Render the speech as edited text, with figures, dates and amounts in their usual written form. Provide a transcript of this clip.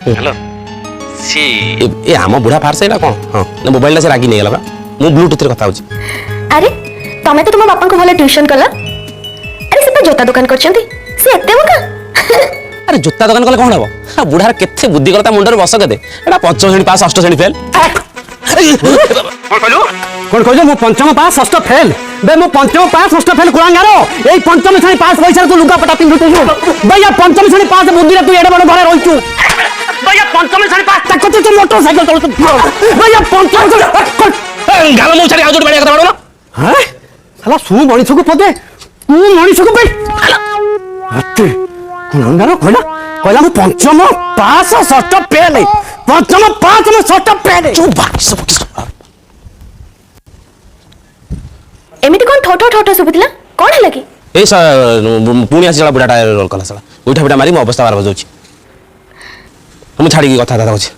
hello सी ए आम बुढ़ा फार से कौन हाँ मोबाइल से रागी नहीं गला मु ब्लूटूथ रे कथा होची अरे तमे तो तुम बापा को भले ट्यूशन कला अरे से जोता दुकान करछंती से एते मका अरे जूता दुकान कले कौन हबो बुढ़ार केथे बुद्धि करता मुंडर बस केते एटा पंचम श्रेणी पास अष्ट श्रेणी फेल कौन कहले मु पंचम पास षष्ठ फेल बे मु पंचम पास षष्ठ फेल कुलांगारो एई पंचम श्रेणी पास पैसा तू लुगा पटा पिंधु भैया पंचम श्रेणी पास बुद्धि रे तू एडे बड़ घरे रहिचू भैया पंचम श्रेणी पास तक तू मोटरसाइकिल चलतू भैया पंचम श्रेणी गाल मु छाड़ी आ जोट बाड़िया कथा बाड़ो हां साला सु मणिष को पदे तू मणिष को बे अते कुलांगारो कहला मु पंचम पास षष्ठ फेल पंचम पास में षष्ठ फेल चुप भाई सब किस एमिति कोन ठोठो ठोठो सुबुतला कोन है लगी ए पुणी आसी बुढ़ाटा रोल कला साला उठा पिटा मारी मो अवस्था बार बजाउछि हम छाड़ी की कथा दादा होछि